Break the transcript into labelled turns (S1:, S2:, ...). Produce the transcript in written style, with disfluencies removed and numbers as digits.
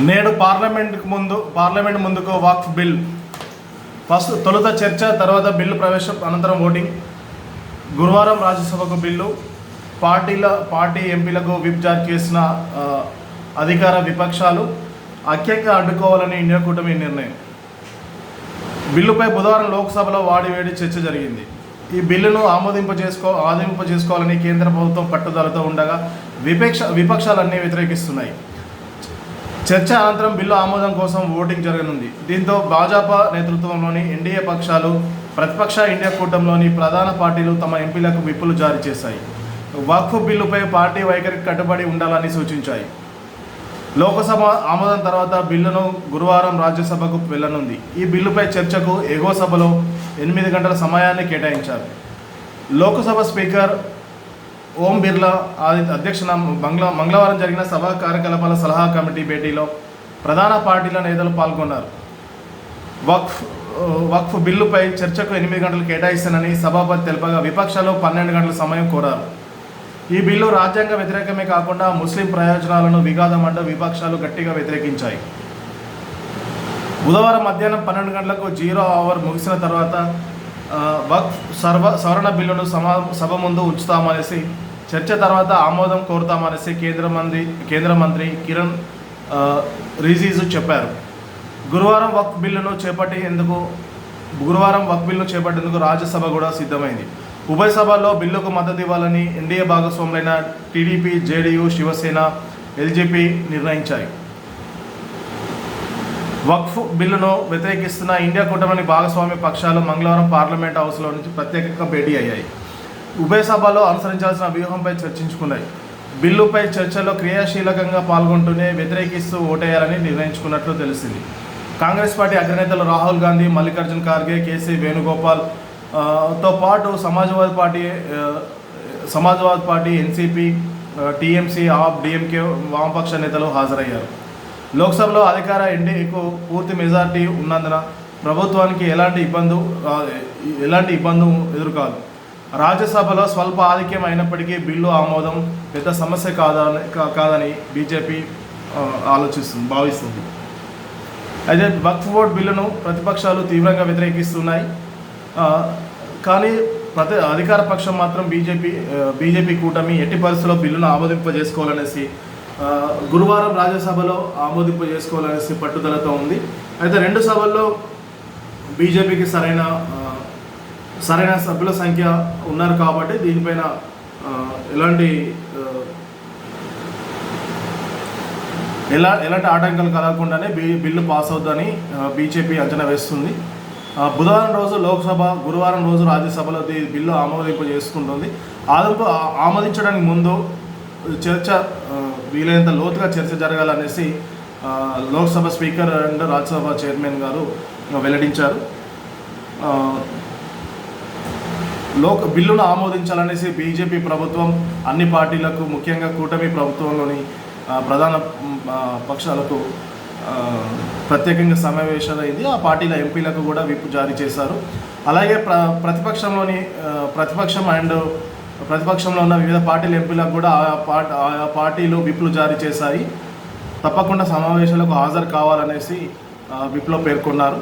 S1: నేడు పార్లమెంట్ ముందుకు వక్ఫ్ బిల్ తొలుత చర్చ, తర్వాత బిల్లు ప్రవేశం, అనంతరం ఓటింగ్. గురువారం రాజ్యసభకు బిల్లు. పార్టీ ఎంపీలకు విప్ జారీ చేసిన అధికార విపక్షాలు ఐక్యంగా అడ్డుకోవాలని ఇండియా కూటమి నిర్ణయం. బిల్లుపై బుధవారం లోక్సభలో వాడివేడి చర్చ జరిగింది. ఈ బిల్లును ఆమోదింపజేసుకోవాలని కేంద్ర ప్రభుత్వం పట్టుదలతో ఉండగా విపక్షాలన్నీ వ్యతిరేకిస్తున్నాయి. చర్చ అనంతరం బిల్లు ఆమోదం కోసం ఓటింగ్ జరగనుంది. దీంతో భాజపా నేతృత్వంలోని ఎన్డీఏ పక్షాలు, ప్రతిపక్ష ఇండియా కూటమిలోని ప్రధాన పార్టీలు తమ ఎంపీలకు విప్పులు జారీ చేశాయి. వక్ఫ్ బిల్లుపై పార్టీ వైఖరికి కట్టుబడి ఉండాలని సూచించాయి. లోక్సభ ఆమోదం తర్వాత బిల్లును గురువారం రాజ్యసభకు వెళ్లనుంది. ఈ బిల్లుపై చర్చకు ఎగువ సభలో 8 గంటల సమయాన్ని కేటాయించారు. లోక్సభ స్పీకర్ ఓం బిర్లా అధ్యక్షన మంగళవారం జరిగిన సభా కార్యకలాపాల సలహా కమిటీ భేటీలో ప్రధాన పార్టీల నేతలు పాల్గొన్నారు. వక్ఫ్ బిల్లుపై చర్చకు 8 గంటలు కేటాయిస్తానని సభాపతి తెలుపగా విపక్షాలు 12 గంటల సమయం కోరారు. ఈ బిల్లు రాజ్యాంగ వ్యతిరేకమే కాకుండా ముస్లిం ప్రయోజనాలను విఘాతమంటూ విపక్షాలు గట్టిగా వ్యతిరేకించాయి. బుధవారం మధ్యాహ్నం 12 గంటలకు 0 అవర్ ముగిసిన తర్వాత వక్ఫ్ సవరణ బిల్లును సభ ముందు ఉంచుతామనేసి, చర్చ తర్వాత ఆమోదం కోరుతామనేసి కేంద్ర మంత్రి కిరణ్ రిజిజు చెప్పారు. గురువారం వక్ఫ్ బిల్లును చేపట్టేందుకు రాజ్యసభ కూడా సిద్ధమైంది. ఉభయ సభల్లో బిల్లుకు మద్దతు ఇవ్వాలని ఎన్డీఏ భాగస్వాములైన టీడీపీ, జేడీయూ, శివసేన, ఎల్జేపీ నిర్ణయించాయి. వక్ఫ్ బిల్లును వ్యతిరేకిస్తున్న ఇండియా కూటమిలోని భాగస్వామ్య పక్షాలు మంగళవారం పార్లమెంట్ హౌస్లో నుంచి ప్రత్యేకంగా భేటీ అయ్యాయి. ఉభయ సభలో అనుసరించాల్సిన వ్యూహంపై చర్చించుకున్నాయి. బిల్లుపై చర్చలో క్రియాశీలకంగా పాల్గొంటూనే వ్యతిరేకిస్తూ ఓటేయాలని నిర్ణయించుకున్నట్లు తెలిసింది. కాంగ్రెస్ పార్టీ అగ్రనేతలు రాహుల్ గాంధీ, మల్లికార్జున్ ఖార్గే, కేసీ వేణుగోపాల్ తో పాటు సమాజ్వాద్ పార్టీ, ఎన్సీపీ, టీఎంసీ, ఆప్, డిఎంకే వామపక్ష నేతలు హాజరయ్యారు. లోక్సభలో అధికార ఎన్డీఏకు పూర్తి మెజార్టీ ఉన్నందున ప్రభుత్వానికి ఎలాంటి ఇబ్బంది ఎదురుకాదు. రాజ్యసభలో స్వల్ప ఆధిక్యం అయినప్పటికీ బిల్లు ఆమోదం పెద్ద సమస్య కాదని బీజేపీ భావిస్తుంది. అయితే వక్ఫ్ బోర్డు బిల్లును ప్రతిపక్షాలు తీవ్రంగా వ్యతిరేకిస్తున్నాయి. కానీ అధికార పక్షం మాత్రం బీజేపీ కూటమి ఎట్టి పరిస్థితుల్లో బిల్లును ఆమోదింపజేసుకోవాలనేసి గురువారం రాజ్యసభలో ఆమోదింపజేసుకోవాలనేసి పట్టుదలతో ఉంది. అయితే 2 సభల్లో బీజేపీకి సరైన సభ్యుల సంఖ్య ఉన్నారు కాబట్టి దీనిపైన ఎలాంటి ఆటంకాలు కలగకుండానే బిల్లు పాస్ అవుతుందని బీజేపీ అంచనా వేస్తుంది. బుధవారం రోజు లోక్సభ, గురువారం రోజు రాజ్యసభలో బిల్లు ఆమోదింపజేసుకుంటుంది. ఆమోదించడానికి ముందు చర్చ వీలైనంత లోతుగా చర్చ జరగాలనేసి Lok Sabha speaker and Rajya Sabha chairman garu వెల్లడించారు. బిల్లును ఆమోదించాలనేసి బీజేపీ ప్రభుత్వం అన్ని పార్టీలకు, ముఖ్యంగా కూటమి ప్రభుత్వంలోని ప్రధాన పక్షాలకు ప్రత్యేకంగా సమావేశాలైంది. ఆ పార్టీల ఎంపీలకు కూడా విప్ జారీ చేశారు. అలాగే ప్రతిపక్షంలో ఉన్న వివిధ పార్టీల ఎంపీలకు కూడా ఆయా పార్టీలు విప్లు జారీ చేశాయి. తప్పకుండా సమావేశాలకు హాజరు కావాలనేసి విప్లో పేర్కొన్నారు.